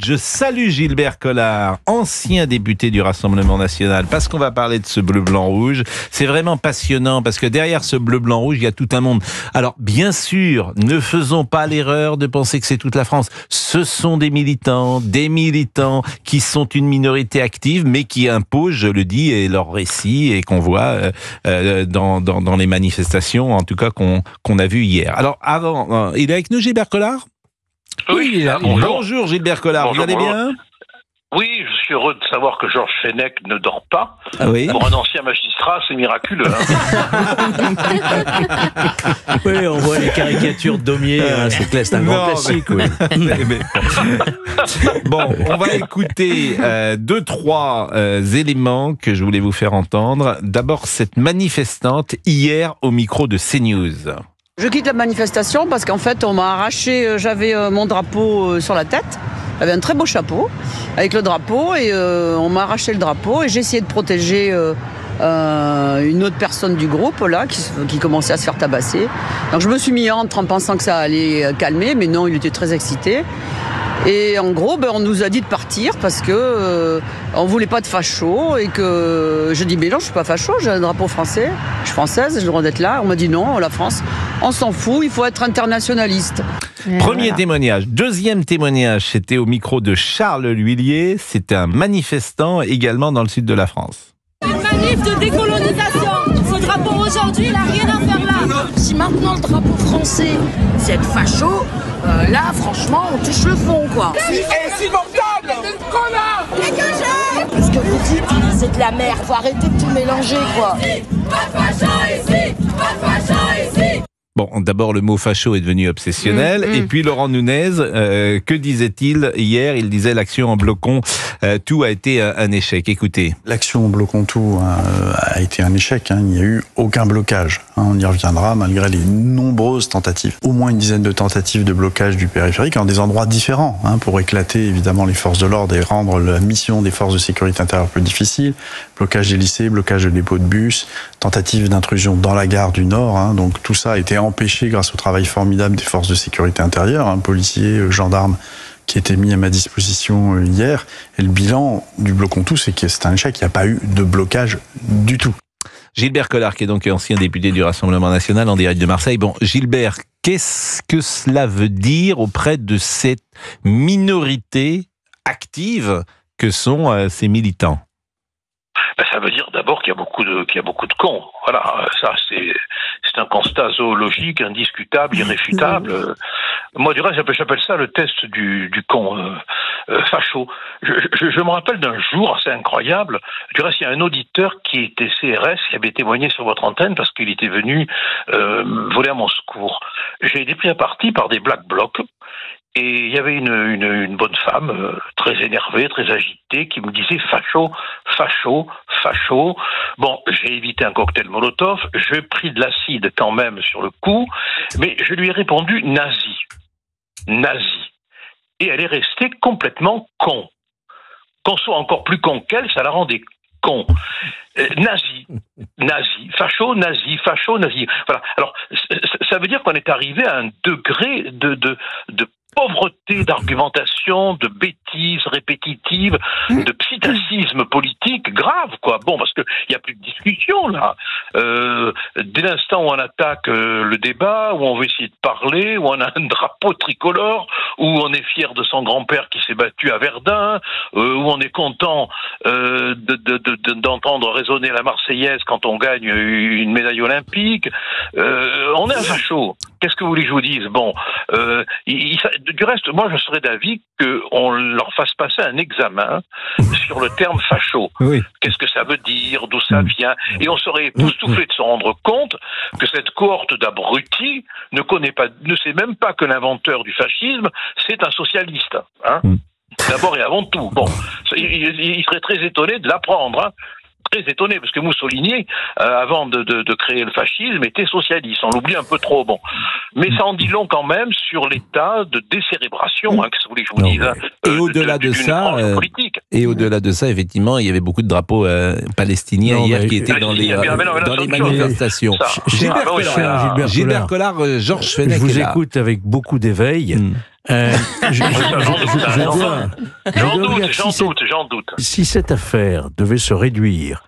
Je salue Gilbert Collard, ancien député du Rassemblement National, parce qu'on va parler de ce bleu-blanc-rouge. C'est vraiment passionnant, parce que derrière ce bleu-blanc-rouge, il y a tout un monde. Alors, bien sûr, ne faisons pas l'erreur de penser que c'est toute la France. Ce sont des militants qui sont une minorité active, mais qui imposent, je le dis, et leur récit, et qu'on voit dans les manifestations, en tout cas, qu'on a vu hier. Alors, avant, il est avec nous, Gilbert Collard ? Oui, il est là. Bonjour Gilbert Collard, bonjour, vous allez bien ? Oui, je suis heureux de savoir que Georges Fenech ne dort pas. Ah oui. Pour un ancien magistrat, c'est miraculeux. Oui, on voit les caricatures de Daumier, c'est un grand classique. Oui. Bon, on va écouter 2-3 éléments que je voulais vous faire entendre. D'abord, cette manifestante hier au micro de CNews. Je quitte la manifestation parce qu'en fait, on m'a arraché, j'avais mon drapeau sur la tête. J'avais un très beau chapeau avec le drapeau et on m'a arraché le drapeau et j'ai essayé de protéger une autre personne du groupe là qui commençait à se faire tabasser. Donc je me suis mis entre en pensant que ça allait calmer, mais non, il était très excité. Et en gros, on nous a dit de partir parce que on voulait pas de facho et que je dis mais non, je suis pas facho, j'ai un drapeau français, je suis française, j'ai le droit d'être là. On m'a dit non, la France, on s'en fout, il faut être internationaliste. Premier témoignage. Deuxième témoignage, c'était au micro de Charles L'Huillier. C'était un manifestant également dans le sud de la France. Une manif de décolonisation. Ce drapeau aujourd'hui, il n'a rien à faire là. Si maintenant le drapeau français, c'est être facho, là, franchement, on touche le fond, quoi. C'est insupportable. Connard. Ce que vous dites, c'est de la merde. Faut arrêter de tout mélanger, quoi. Pas de facho ici. Pas de facho ici. Bon, d'abord, le mot facho est devenu obsessionnel. Et puis, Laurent Nunez, que disait-il hier ? Il disait l'action en bloc-on, tout a été un échec. Écoutez. L'action en bloc-on tout a été un échec. Il n'y a eu aucun blocage. On y reviendra malgré les nombreuses tentatives. Au moins une dizaine de tentatives de blocage du périphérique en des endroits différents pour éclater évidemment les forces de l'ordre et rendre la mission des forces de sécurité intérieure plus difficile. Blocage des lycées, blocage de dépôts de bus, tentative d'intrusion dans la gare du Nord. Donc tout ça a été empêché grâce au travail formidable des forces de sécurité intérieure, policiers, gendarmes, qui étaient mis à ma disposition hier. Et le bilan du bloc-on tout, c'est que c'est un échec. Il n'y a pas eu de blocage du tout. Gilbert Collard, qui est donc ancien député du Rassemblement National en direct de Marseille. Bon, Gilbert, qu'est-ce que cela veut dire auprès de cette minorité active que sont ces militants ? Ça veut dire d'abord qu'il y a beaucoup de cons. Voilà, ça c'est un constat zoologique, indiscutable, irréfutable. Moi, du reste, j'appelle ça le test du con facho. Je me rappelle d'un jour assez incroyable. Du reste, il y a un auditeur qui était CRS, qui avait témoigné sur votre antenne parce qu'il était venu voler à mon secours. J'ai été pris à partie par des Black Blocs. Et il y avait une bonne femme, très énervée, très agitée, qui me disait facho, facho, facho. Bon, j'ai évité un cocktail Molotov, j'ai pris de l'acide quand même sur le coup, mais je lui ai répondu nazi. Nazi. Et elle est restée complètement con. Qu'on soit encore plus con qu'elle, ça la rendait con. Nazi, facho, nazi. Voilà. Alors, ça veut dire qu'on est arrivé à un degré de pauvreté d'argumentation, de bêtises répétitives, de psittacisme politique grave, quoi. Bon, parce que il y a plus de discussion là. Dès l'instant où on attaque le débat, où on veut essayer de parler, où on a un drapeau tricolore, où on est fier de son grand-père qui s'est battu à Verdun, où on est content d'entendre résonner la Marseillaise quand on gagne une médaille olympique, on est un facho. Qu'est-ce que vous voulez que je vous dise ? Bon, du reste, moi je serais d'avis qu'on leur fasse passer un examen sur le terme facho. Oui. Qu'est-ce que ça veut dire ? D'où ça vient ? Et on serait époustouflé de se rendre compte que cette cohorte d'abrutis ne sait même pas que l'inventeur du fascisme, c'est un socialiste. D'abord et avant tout. Bon, il serait très étonné de l'apprendre. Très étonné, parce que Mussolini, avant de créer le fascisme, était socialiste. On l'oublie un peu trop, bon. Mais ça en dit long quand même sur l'état de décérbration, qu'est-ce que vous voulez que je vous dise, et au-delà de ça, et au-delà de ça, effectivement, il y avait beaucoup de drapeaux palestiniens hier qui étaient dans les manifestations. Gilbert Collard, Georges Fenech. Je vous écoute avec beaucoup d'éveil. J'en doute. Si cette affaire devait se réduire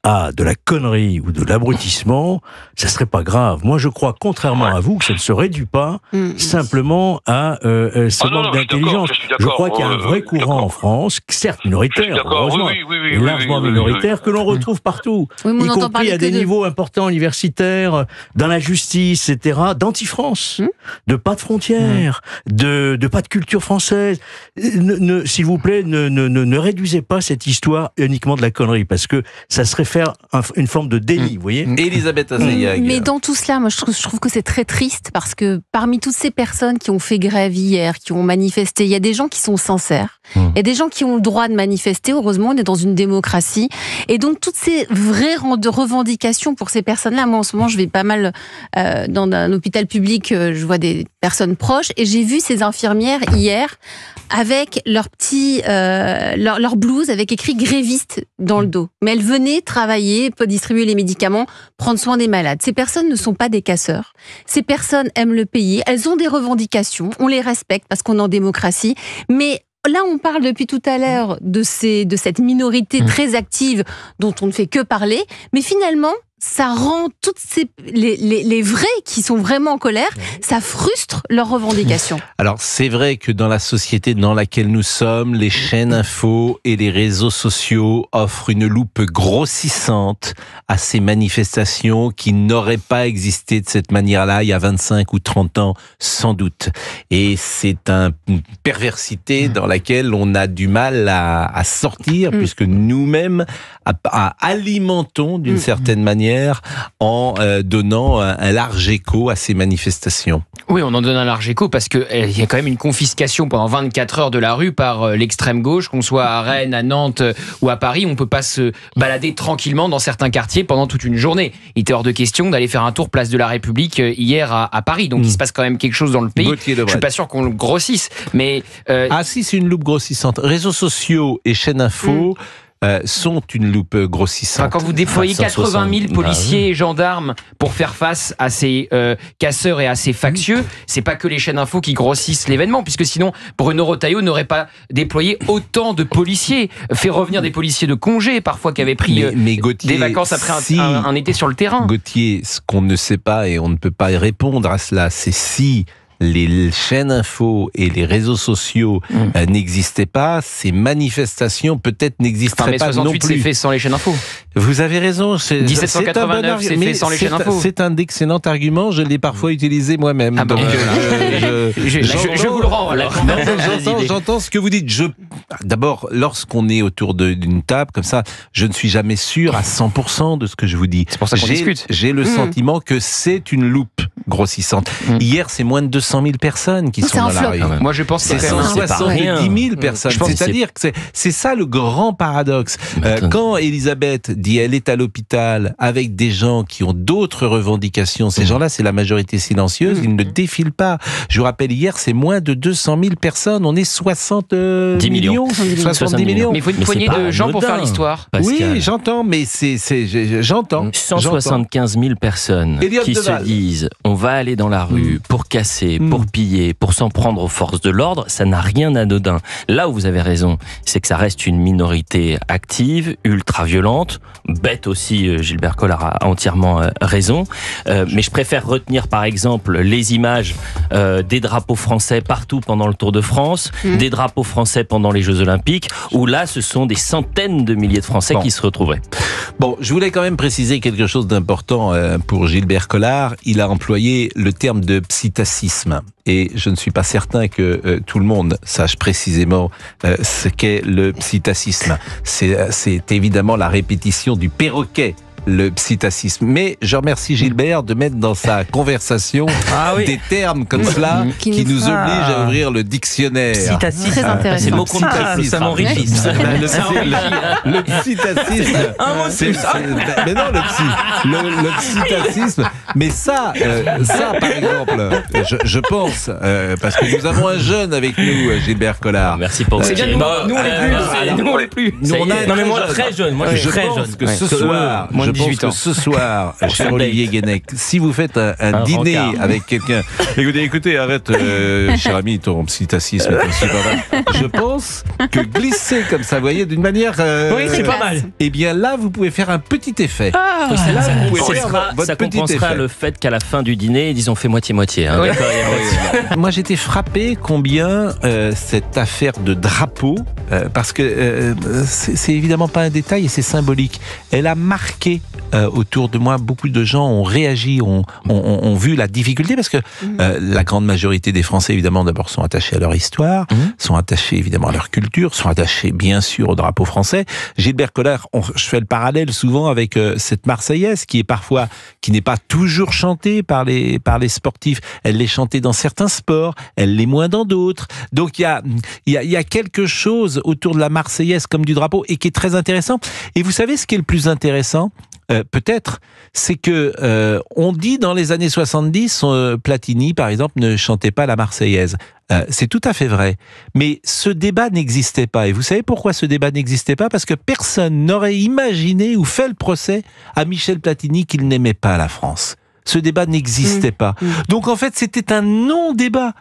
à de la connerie ou de l'abrutissement, ça serait pas grave. Moi, je crois, contrairement à vous, que ça ne se réduit pas simplement à ce manque d'intelligence. Je crois qu'il y a un vrai courant en France, certes minoritaire, heureusement, et largement minoritaire, que l'on retrouve partout, y compris à des niveaux importants universitaires, dans la justice, etc., d'anti-France, de pas de frontières, de pas de culture française. S'il vous plaît, ne réduisez pas cette histoire uniquement de la connerie, parce que ça serait faire une forme de déni, vous voyez. Elisabeth Assayag. Mais dans tout cela, moi je trouve que c'est très triste, parce que parmi toutes ces personnes qui ont fait grève hier, qui ont manifesté, il y a des gens qui sont sincères, il y a des gens qui ont le droit de manifester. Heureusement, on est dans une démocratie, et donc toutes ces vraies revendications pour ces personnes-là. Moi en ce moment, je vais pas mal dans un hôpital public, je vois des personnes proches, et j'ai vu ces infirmières hier avec leur petit leur blouse avec écrit gréviste dans le dos, mais elles venaient travailler, distribuer les médicaments, prendre soin des malades. Ces personnes ne sont pas des casseurs. Ces personnes aiment le pays, elles ont des revendications, on les respecte parce qu'on est en démocratie, mais là, on parle depuis tout à l'heure de cette minorité très active dont on ne fait que parler, mais finalement, ça rend toutes les vrais qui sont vraiment en colère, ça frustre leurs revendications. Alors, c'est vrai que dans la société dans laquelle nous sommes, les chaînes info et les réseaux sociaux offrent une loupe grossissante à ces manifestations qui n'auraient pas existé de cette manière-là il y a 25 ou 30 ans, sans doute. Et c'est une perversité dans laquelle on a du mal à sortir, puisque nous-mêmes alimentons d'une certaine manière en donnant un large écho à ces manifestations. Oui, on en donne un large écho parce qu'il y a quand même une confiscation pendant 24 heures de la rue par l'extrême gauche, qu'on soit à Rennes, à Nantes ou à Paris. On ne peut pas se balader tranquillement dans certains quartiers pendant toute une journée. Il était hors de question d'aller faire un tour place de la République hier à Paris. Donc il se passe quand même quelque chose dans le pays. Je ne suis pas sûr qu'on le grossisse. Mais Ah si, c'est une loupe grossissante. Réseaux sociaux et chaînes info sont une loupe grossissante. Enfin, quand vous déployez 80 000 policiers et gendarmes pour faire face à ces casseurs et à ces factieux, c'est pas que les chaînes info qui grossissent l'événement, puisque sinon Bruno Retailleau n'aurait pas déployé autant de policiers, fait revenir des policiers de congé parfois qui avaient pris Gauthier, des vacances après un été sur le terrain. Gauthier, ce qu'on ne sait pas et on ne peut pas y répondre à cela, c'est si les chaînes info et les réseaux sociaux n'existaient pas, ces manifestations peut-être n'existeraient pas non plus. Mais 68 c'est fait sans les chaînes info. Vous avez raison. 1789 c'est fait sans les chaînes info. C'est un excellent argument, je l'ai parfois utilisé moi-même. Ah donc, je vous le rends. J'entends ce que vous dites. D'abord, lorsqu'on est autour d'une table comme ça, je ne suis jamais sûr à 100% de ce que je vous dis. C'est pour ça qu'on discute. J'ai le sentiment que c'est une loupe grossissante. Hier, c'est moins de 200 000 personnes qui sont dans la rue. Moi, je pense que c'est 170 000 personnes. C'est-à-dire que c'est ça le grand paradoxe. Quand Elisabeth dit elle est à l'hôpital avec des gens qui ont d'autres revendications, ces gens-là, c'est la majorité silencieuse, ils ne défilent pas. Je vous rappelle, hier, c'est moins de 200 000 personnes. On est 70 millions. 70 millions. Mais il faut une poignée de gens pour faire l'histoire. Oui, j'entends, mais j'entends. 175 000 personnes qui se disent on va aller dans la rue pour casser, pour piller, pour s'en prendre aux forces de l'ordre, ça n'a rien d'anodin. Là où vous avez raison, c'est que ça reste une minorité active, ultra-violente, bête aussi, Gilbert Collard a entièrement raison, mais je préfère retenir par exemple les images des drapeaux français partout pendant le Tour de France, des drapeaux français pendant les Jeux Olympiques, où là ce sont des centaines de milliers de Français qui se retrouvaient. Bon, je voulais quand même préciser quelque chose d'important pour Gilbert Collard. Il a employé le terme de psittacisme. Et je ne suis pas certain que tout le monde sache précisément ce qu'est le psittacisme. C'est évidemment la répétition du perroquet, le psittacisme. Mais je remercie Gilbert de mettre dans sa conversation des termes comme cela qui nous obligent à ouvrir le dictionnaire. Psittacisme. Très intéressant. C'est le mot qu'on ça m'enrichit. Le psittacisme. Mais non, le psittacisme. Mais ça, par exemple, je pense, parce que nous avons un jeune avec nous, Gilbert Collard. Merci pour c'est bien, nous on l'est plus. Non mais moi très jeune. Moi je suis très jeune. Que ce soir, je pense que ce soir, cher Olivier Guénec, si vous faites un dîner avec quelqu'un, écoutez, arrête, cher ami, ton psytacisme est aussi pas mal. Je pense que glisser comme ça, vous voyez, d'une manière, oui, c'est pas mal. Eh bien là, vous pouvez faire un petit effet. Ça compensera le fait qu'à la fin du dîner, ils ont fait moitié-moitié. Hein. Oui. Moi, j'étais frappé combien cette affaire de drapeau, parce que c'est évidemment pas un détail et c'est symbolique. Elle a marqué autour de moi, beaucoup de gens ont réagi, ont vu la difficulté, parce que la grande majorité des Français, évidemment, d'abord sont attachés à leur histoire, sont attachés évidemment à leur culture, sont attachés bien sûr au drapeau français. Gilbert Collard, je fais le parallèle souvent avec cette Marseillaise qui n'est pas toujours chantée par les sportifs. Elle l'est chantée dans certains sports, elle l'est moins dans d'autres. Donc il y a quelque chose autour de la Marseillaise comme du drapeau et qui est très intéressant. Et vous savez ce qui est le plus intéressant ? Peut-être, c'est que on dit dans les années 70, Platini, par exemple, ne chantait pas la Marseillaise. C'est tout à fait vrai. Mais ce débat n'existait pas. Et vous savez pourquoi ce débat n'existait pas ? Parce que personne n'aurait imaginé ou fait le procès à Michel Platini qu'il n'aimait pas la France. Ce débat n'existait pas. Donc en fait, c'était un non-débat.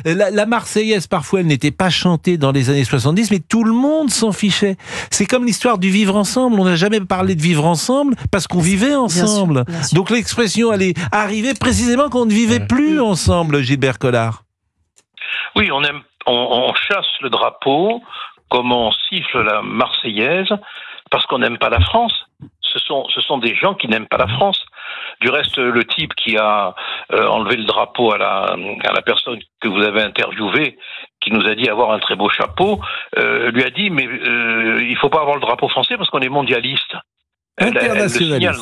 La Marseillaise, parfois, elle n'était pas chantée dans les années 70, mais tout le monde s'en fichait. C'est comme l'histoire du vivre ensemble. On n'a jamais parlé de vivre ensemble parce qu'on vivait ensemble. Bien sûr. Donc l'expression, elle est arrivée précisément quand on ne vivait plus ensemble, Gilbert Collard. Oui, on chasse le drapeau comme on siffle la Marseillaise parce qu'on n'aime pas la France. Ce sont des gens qui n'aiment pas la France. Du reste, le type qui a enlevé le drapeau à la personne que vous avez interviewée, qui nous a dit avoir un très beau chapeau, lui a dit mais il faut pas avoir le drapeau français parce qu'on est mondialiste. Internationaliste.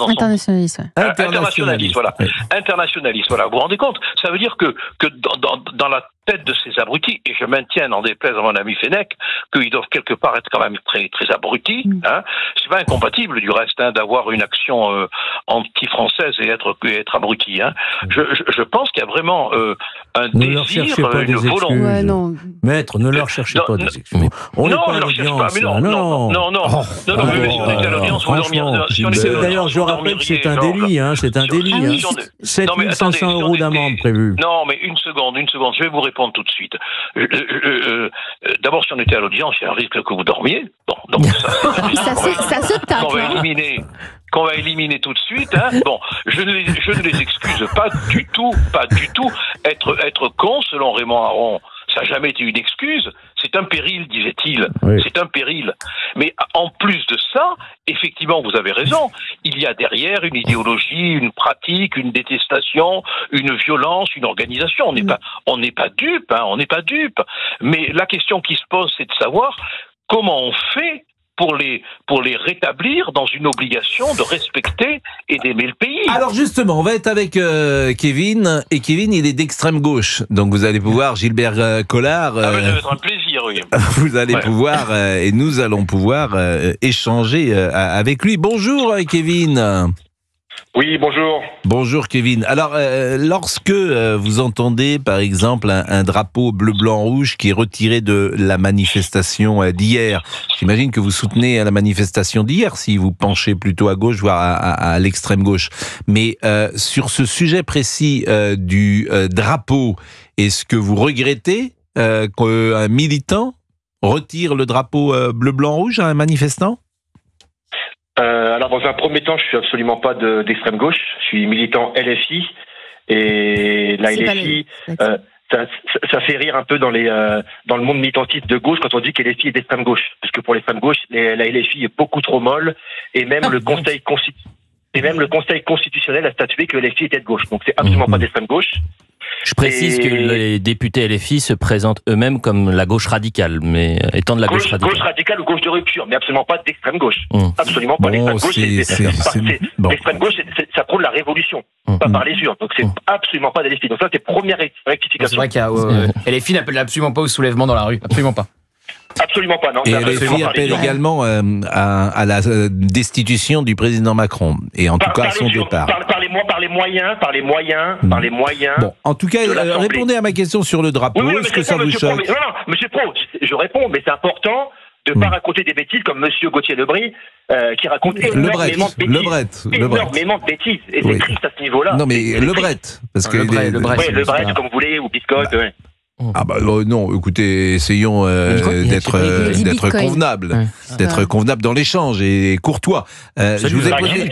Internationaliste, voilà. Oui. Internationaliste, voilà. Vous vous rendez compte ? Ça veut dire que dans la tête de ces abrutis, et je maintiens, n'en déplaise à mon ami Fenech, qu'ils doivent quelque part être quand même très, très abrutis, hein. C'est pas incompatible, du reste, hein, d'avoir une action anti-française et être abruti, hein. Je pense qu'il y a vraiment un désir, une volonté. Ouais, non. Maître, ne leur cherchez pas des excuses. On n'est pas à l'audience. D'ailleurs, je rappelle que c'est un délit, hein, c'est un délit. 7 500 € d'amende prévue. Non, mais une seconde, je vais vous répondre tout de suite. D'abord, si on était à l'audience, il y a un risque que vous dormiez. Bon, donc ça se tape. Qu'on va éliminer tout de suite. Hein. Bon, je ne les excuse pas du tout. Être con, selon Raymond Aron, ça n'a jamais été une excuse. C'est un péril, disait-il. Oui. C'est un péril. Mais en plus de ça, effectivement, vous avez raison, il y a derrière une idéologie, une pratique, une détestation, une violence, une organisation. On n'est pas dupe, hein, on n'est pas dupe. Mais la question qui se pose, c'est de savoir comment on fait pour les rétablir dans une obligation de respecter et d'aimer le pays. Alors justement, on va être avec Kevin, et Kevin, il est d'extrême gauche, donc vous allez pouvoir, Gilbert Collard... ça va être un plaisir, oui. Vous allez pouvoir, et nous allons pouvoir échanger avec lui. Bonjour Kevin. Oui, bonjour. Bonjour Kevin. Alors, lorsque vous entendez, par exemple, un drapeau bleu-blanc-rouge qui est retiré de la manifestation d'hier, j'imagine que vous soutenez la manifestation d'hier, si vous penchez plutôt à gauche, voire à l'extrême gauche. Mais sur ce sujet précis du drapeau, est-ce que vous regrettez qu'un militant retire le drapeau bleu-blanc-rouge à un manifestant ? Alors, dans un premier temps, je suis absolument pas d'extrême gauche. Je suis militant LFI. Et la LFI, ça fait rire un peu dans le monde militantiste de gauche quand on dit que LFI est d'extrême gauche. Parce que pour l'extrême gauche, la LFI est beaucoup trop molle. Et même le Conseil constitutionnel a statué que LFI était de gauche. Donc, c'est absolument pas d'extrême gauche. Je précise que les députés LFI se présentent eux-mêmes comme la gauche radicale, mais étant de la gauche radicale. Gauche radicale ou gauche de rupture, mais absolument pas d'extrême gauche. Absolument pas. L'extrême gauche, l'extrême gauche, ça prône la révolution, pas par les urnes. Donc c'est absolument pas de LFI. Donc ça, c'est première rectification. C'est vrai qu'il y a LFI n'appelle absolument pas au soulèvement dans la rue, absolument pas. Absolument pas, non. Et LFI appelle également à la destitution du président Macron, et en tout cas à son départ. Par les moyens. Bon, en tout cas, répondez à ma question sur le drapeau. Oui, est-ce que ça vous choque ? Non, monsieur Pro, je réponds, mais c'est important de ne pas raconter des bêtises comme Monsieur Gauthier Lebret, qui raconte énormément de bêtises. Et c'est triste à ce niveau-là. Non, mais Lebret, parce que Lebret, comme vous voulez, ou Biscotte. Ah bah non, écoutez, essayons d'être convenables, d'être convenables dans l'échange et courtois. Je vous ai posé...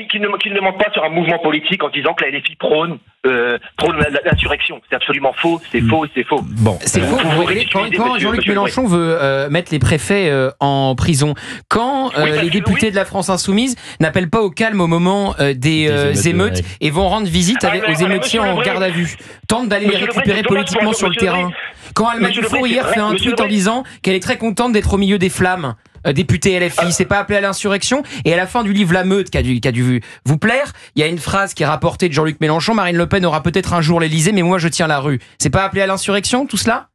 Qui ne demande pas sur un mouvement politique en disant que la LFI prône l'insurrection. C'est absolument faux, c'est faux. Bon, c'est faux. Quand Jean-Luc Mélenchon veut mettre les préfets en prison, quand les députés de la France Insoumise n'appellent pas au calme au moment des émeutes et vont rendre visite aux émeutiers en garde à vue, tentent d'aller les récupérer politiquement sur le terrain. Quand Alma Dufour hier fait un tweet en disant qu'elle est très contente d'être au milieu des flammes, député LFI, c'est pas appelé à l'insurrection. Et à la fin du livre La Meute, qui a dû vous plaire, il y a une phrase qui est rapportée de Jean-Luc Mélenchon: Marine Le Pen aura peut-être un jour l'Élysée, mais moi je tiens la rue. C'est pas appelé à l'insurrection, tout cela?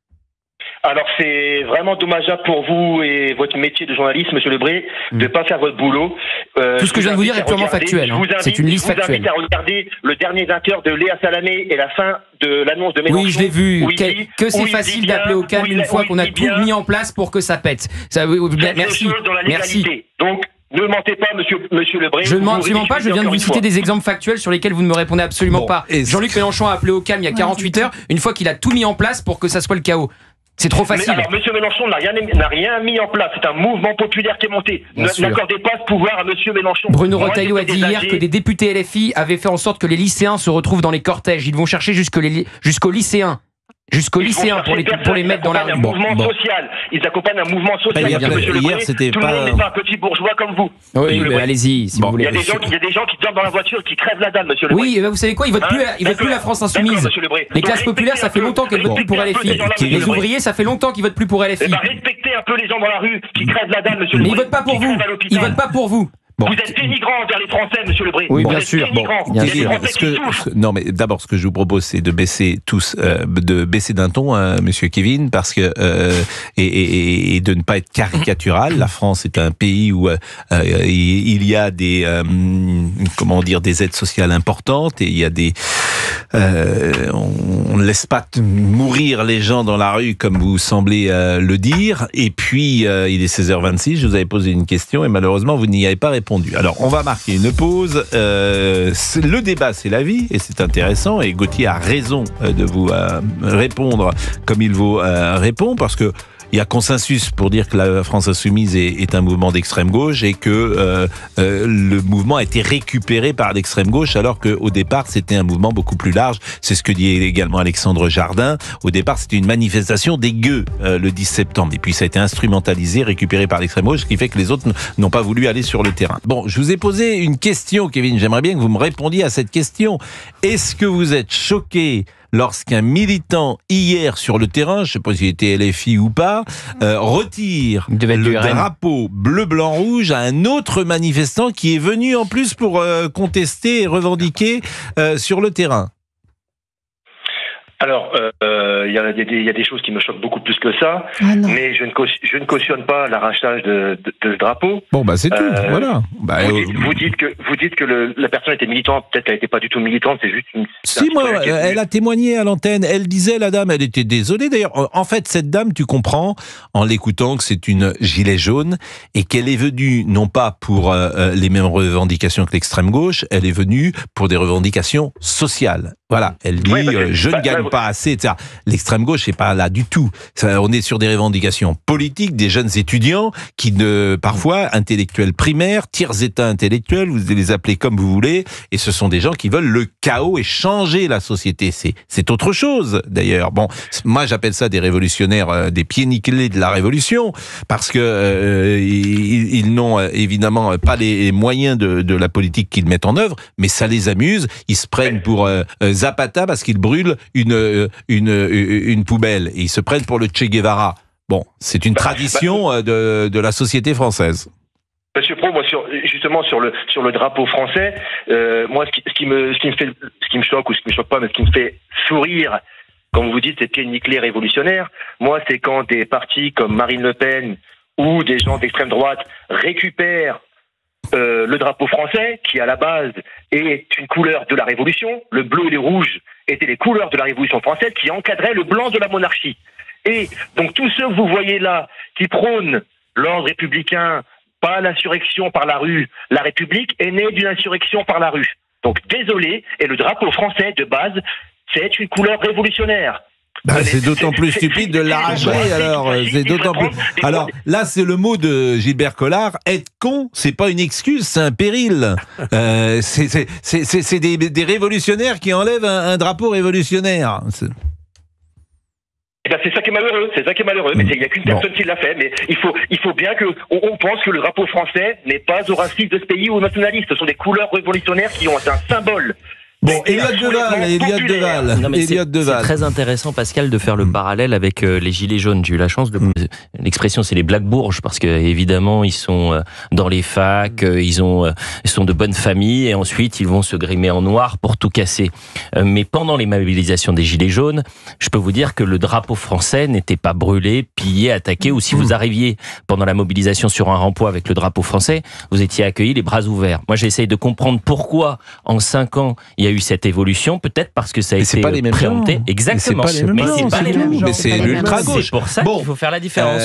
Alors c'est vraiment dommageable pour vous et votre métier de journaliste, Monsieur Lebret, de ne pas faire votre boulot. Tout ce que je viens de vous dire est purement factuel. C'est une liste factuelle. Je vous invite à regarder le dernier 20 heures de Léa Salamé et la fin de l'annonce de Mélenchon. Oui, je l'ai vu. Que c'est facile d'appeler au calme une fois qu'on a tout mis en place pour que ça pète. Merci. Donc, ne mentez pas, monsieur Lebret. Je ne mens absolument pas, je viens de vous citer des exemples factuels sur lesquels vous ne me répondez absolument pas. Jean-Luc Mélenchon a appelé au calme il y a 48 heures, une fois qu'il a tout mis en place pour que ça soit le chaos. C'est trop facile. Mais alors, monsieur Mélenchon n'a rien mis en place. C'est un mouvement populaire qui est monté. N'accordez pas ce pouvoir à monsieur Mélenchon. Bruno Retailleau a dit hier que des députés LFI avaient fait en sorte que les lycéens se retrouvent dans les cortèges. Ils vont chercher jusqu'aux lycéens. Pour les mettre dans la rue. Social. Ils accompagnent un mouvement social. Hier, c'était tout le monde n'est pas un petit bourgeois comme vous. Oui, mais allez-y, si vous voulez. Il y a des gens qui dorment dans la voiture, qui crèvent la dalle, monsieur Lebret. Oui, vous savez quoi, ils votent plus la France Insoumise. Les classes populaires, ça fait longtemps qu'elles votent plus pour LFI. Les ouvriers, ça fait longtemps qu'ils votent plus pour LFI. Respectez un peu les gens dans la rue qui crèvent la dalle, monsieur Lebret. Mais ils votent pas pour vous. Ils votent pas pour vous. Vous êtes dénigrant envers les Français, monsieur Lebret. Oui, bien sûr. Non, mais d'abord, ce que je vous propose, c'est de baisser d'un ton, monsieur Kevin, parce que et de ne pas être caricatural. La France est un pays où il y a des aides sociales importantes et il y a on ne laisse pas mourir les gens dans la rue comme vous semblez le dire. Et puis, il est 16h26. Je vous avais posé une question et malheureusement, vous n'y avez pas répondu. Alors, on va marquer une pause. Le débat, c'est la vie et c'est intéressant. Et Gauthier a raison de vous répondre comme il vous répond parce que il y a consensus pour dire que la France Insoumise est un mouvement d'extrême gauche et que le mouvement a été récupéré par l'extrême gauche alors qu'au départ c'était un mouvement beaucoup plus large. C'est ce que dit également Alexandre Jardin. Au départ c'était une manifestation des gueux le 10 septembre et puis ça a été instrumentalisé, récupéré par l'extrême gauche, ce qui fait que les autres n'ont pas voulu aller sur le terrain. Bon, je vous ai posé une question, Kevin. J'aimerais bien que vous me répondiez à cette question. Est-ce que vous êtes choqué lorsqu'un militant, hier sur le terrain, je ne sais pas s'il était LFI ou pas, retire le drapeau bleu, blanc, rouge à un autre manifestant qui est venu en plus pour contester et revendiquer sur le terrain? Alors, il y a des choses qui me choquent beaucoup plus que ça, mais je ne cautionne pas l'arrachage de ce drapeau. Bon, bah c'est tout, voilà. Vous dites que la personne était militante, peut-être qu'elle n'était pas du tout militante, c'est juste une... Si, moi, elle a témoigné à l'antenne, elle disait, la dame, elle était désolée. D'ailleurs, en fait, cette dame, tu comprends, en l'écoutant, que c'est une gilet jaune, et qu'elle est venue, non pas pour les mêmes revendications que l'extrême gauche, elle est venue pour des revendications sociales. Voilà, elle dit, je ne gagne pas assez, etc. L'extrême gauche n'est pas là du tout. On est sur des revendications politiques, des jeunes étudiants qui, parfois, intellectuels primaires, tiers-état intellectuels, vous les appelez comme vous voulez, et ce sont des gens qui veulent le chaos et changer la société. C'est autre chose, d'ailleurs. Bon, moi, j'appelle ça des révolutionnaires, des pieds nickelés de la révolution, parce que ils n'ont évidemment pas les moyens de la politique qu'ils mettent en œuvre, mais ça les amuse. Ils se prennent pour Zapata parce qu'ils brûlent une poubelle et ils se prennent pour le Che Guevara. Bon, c'est une tradition de la société française. Monsieur Pro, moi justement sur le drapeau français, moi ce qui me choque ou ce qui me choque pas, mais ce qui me fait sourire, comme vous dites, c'est pieds nickelés révolutionnaires. Moi, c'est quand des partis comme Marine Le Pen ou des gens d'extrême droite récupèrent le drapeau français, qui à la base est une couleur de la Révolution. Le bleu et le rouge étaient les couleurs de la Révolution française qui encadraient le blanc de la monarchie. Et donc tous ceux que vous voyez là, qui prônent l'ordre républicain, pas l'insurrection par la rue, la République est née d'une insurrection par la rue. Donc désolé, et le drapeau français de base, c'est une couleur révolutionnaire. C'est d'autant plus stupide de l'arracher, alors. C'est d'autant plus. Alors là, c'est le mot de Gilbert Collard. Être con, c'est pas une excuse, c'est un péril. C'est des révolutionnaires qui enlèvent un drapeau révolutionnaire. Eh ben c'est ça qui est malheureux, mais il n'y a qu'une personne qui l'a fait, mais il faut bien que on pense que le drapeau français n'est pas au racisme de ce pays ou au nationaliste, ce sont des couleurs révolutionnaires qui ont un symbole. Bon, Elliott Deval. Non, mais c'est très intéressant, Pascal, de faire le parallèle avec les Gilets jaunes. J'ai eu la chance de... L'expression, c'est les Black Bourges, parce que évidemment, ils sont dans les facs, ils sont de bonnes familles, et ensuite, ils vont se grimer en noir pour tout casser. Mais pendant les mobilisations des Gilets jaunes, je peux vous dire que le drapeau français n'était pas brûlé, pillé, attaqué, ou si vous arriviez pendant la mobilisation sur un rempart avec le drapeau français, vous étiez accueillis les bras ouverts. Moi, j'essaye de comprendre pourquoi, en 5 ans, il y a eu cette évolution, peut-être parce que ça a été préempté. Exactement. Mais c'est pas les mêmes gens. Mais c'est l'ultra-gauche. C'est pour ça qu'il faut faire la différence.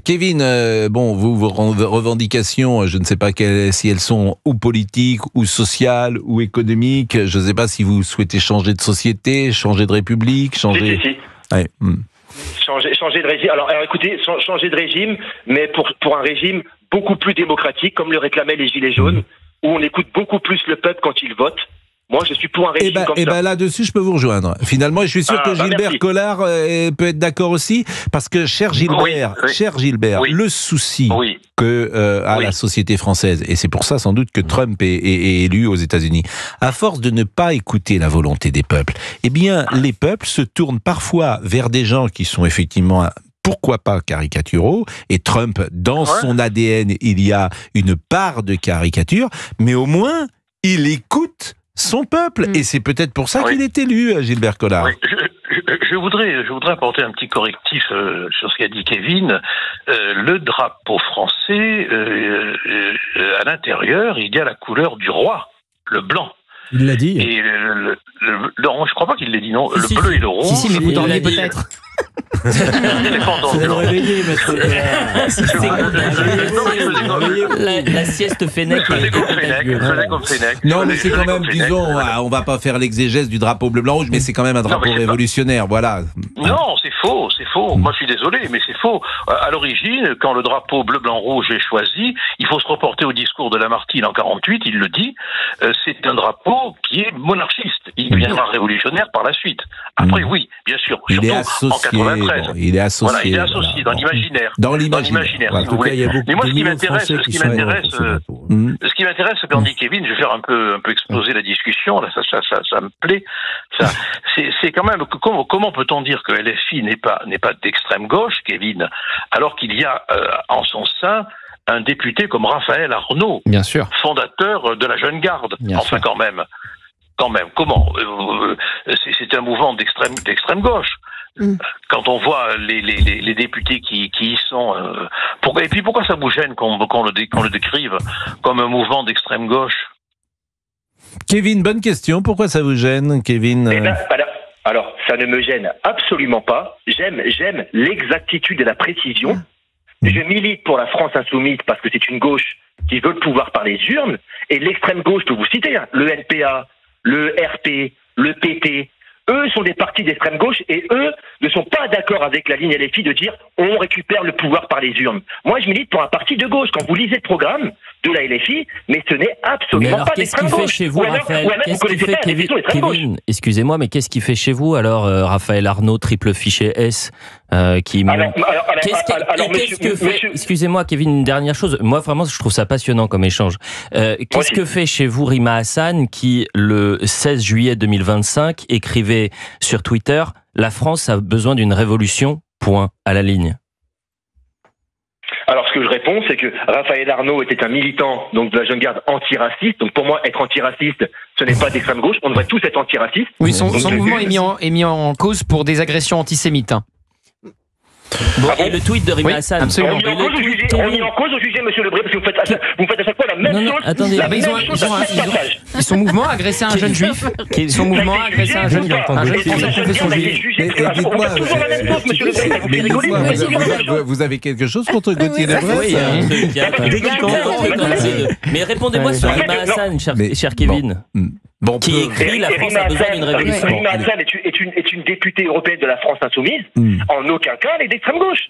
Kevin, vos revendications, je ne sais pas si elles sont ou politiques, ou sociales, ou économiques. Je ne sais pas si vous souhaitez changer de société, changer de république, changer... Si. Ouais. Changer de régime. Alors écoutez, changer de régime, mais pour un régime beaucoup plus démocratique, comme le réclamaient les Gilets jaunes, où on écoute beaucoup plus le peuple quand il vote. Moi, je suis pour un régime comme ça. Et ben là-dessus, je peux vous rejoindre. Finalement, je suis sûr que Gilbert Collard peut être d'accord aussi, parce que, cher Gilbert, le souci que a la société française, et c'est pour ça sans doute que Trump est élu aux États-Unis, à force de ne pas écouter la volonté des peuples, eh bien, les peuples se tournent parfois vers des gens qui sont effectivement... pourquoi pas caricaturaux, et Trump, dans son ADN, il y a une part de caricature, mais au moins, il écoute son peuple, et c'est peut-être pour ça qu'il est élu, Gilbert Collard. Oui. Je voudrais apporter un petit correctif sur ce qu'a dit Kevin. Le drapeau français, à l'intérieur, il y a la couleur du roi, le blanc. Il l'a dit. Et je crois pas qu'il l'ait dit, non. Le bleu et le rouge. Si, mais vous dormiez peut-être. La sieste Fennec. Non, mais c'est quand même, disons, on va pas faire l'exégèse du drapeau bleu, blanc, rouge, mais c'est quand même un drapeau révolutionnaire, voilà. Non, c'est faux. Moi, je suis désolé, mais c'est faux. À l'origine, quand le drapeau bleu, blanc, rouge est choisi, il faut se reporter au discours de Lamartine en 48, il le dit, c'est un drapeau qui est monarchiste. Il deviendra révolutionnaire par la suite. Après, oui, bien sûr. Il est associé. En 93. Il est associé. Voilà, il est associé dans l'imaginaire. Dans l'imaginaire. Si vous voulez. Mais moi, ce qui m'intéresse, quand dit Kevin, je vais faire un peu exploser la discussion. Là, ça me plaît. C'est quand même comment peut-on dire que LFI n'est pas d'extrême gauche, Kevin, alors qu'il y a en son sein un député comme Raphaël Arnaud, bien sûr, fondateur de la Jeune Garde. Quand même. Comment c'est un mouvement d'extrême gauche. Quand on voit les députés qui y sont, pourquoi ça vous gêne qu'on le décrive comme un mouvement d'extrême gauche? Kevin, bonne question. Pourquoi ça vous gêne, Kevin? Alors, ça ne me gêne absolument pas. J'aime l'exactitude et la précision. Je milite pour la France insoumise parce que c'est une gauche qui veut le pouvoir par les urnes. Et l'extrême gauche, je peux vous citer, le NPA, le RP, le PT, eux sont des partis d'extrême gauche et eux ne sont pas d'accord avec la ligne LFI de dire on récupère le pouvoir par les urnes. Moi, je milite pour un parti de gauche. Quand vous lisez le programme de la LFI, mais ce n'est absolument pas d'extrême gauche. Qu'est-ce qu'il fait chez vous, Raphaël? Qu'est-ce qu'il fait, Kevin? Excusez-moi, mais qu'est-ce qu'il fait chez vous alors, Raphaël Arnaud, triple fichier S, Excusez-moi, Kevin, une dernière chose. Moi, vraiment, je trouve ça passionnant comme échange. Qu'est-ce que fait chez vous Rima Hassan, qui, le 16 juillet 2025, écrivait sur Twitter « La France a besoin d'une révolution, point, à la ligne ». Alors, ce que je réponds, c'est que Raphaël Arnaud était un militant donc de la Jeune Garde antiraciste. Donc, pour moi, être antiraciste, ce n'est pas d'extrême gauche. On devrait tous être antiracistes. Oui, son mouvement est mis en cause pour des agressions antisémites. Bon, et le tweet de Rima Hassan. Absolument. On est en cause au jugé, monsieur Lebré, parce que vous me faites à chaque fois la même chose. Attendez, ils sont mouvement à agresser un jeune juif. Ils sont mouvement à agresser un jeune Vous avez quelque chose contre Gauthier Lebret? Mais répondez-moi sur Rima Hassan, cher Kevin. Qui écrit La France a besoin d'une révolution. Rima Hassan est une députée européenne de la France insoumise. En aucun cas, elle est d'extrême gauche.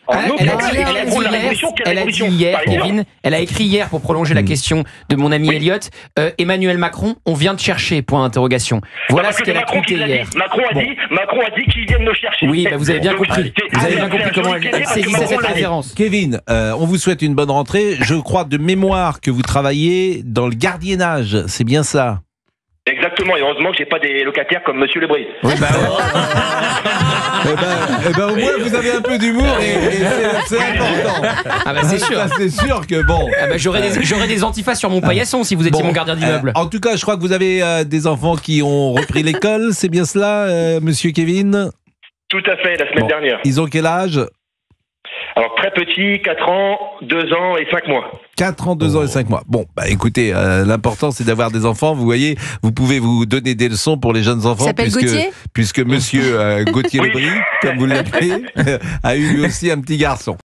Elle a écrit hier pour prolonger la question de mon ami Elliot. Emmanuel Macron, on vient de chercher, point d'interrogation. Voilà ce qu'elle a tweeté hier. Macron a dit qu'ils viennent nous chercher. Oui, vous avez bien compris. Vous avez bien compris comment elle saisissait cette référence. Kevin, on vous souhaite une bonne rentrée. Je crois de mémoire que vous travaillez dans le gardiennage. C'est bien ça? Exactement, et heureusement que j'ai pas des locataires comme monsieur Lebré. Oui, au moins vous avez un peu d'humour et c'est important. Ah bah c'est sûr. C'est sûr que bon. Ah bah j'aurais des antifas sur mon paillasson si vous étiez mon gardien d'immeuble. En tout cas, je crois que vous avez des enfants qui ont repris l'école, c'est bien cela, monsieur Kevin? Tout à fait, la semaine dernière. Ils ont quel âge? Alors très petit, 4 ans, 2 ans et 5 mois. 4 ans, 2 ans et 5 mois. Bon, bah écoutez, l'important c'est d'avoir des enfants. Vous voyez, vous pouvez vous donner des leçons pour les jeunes enfants. Puisque monsieur Gauthier Lebret, comme vous l'appelez, a eu lui aussi un petit garçon.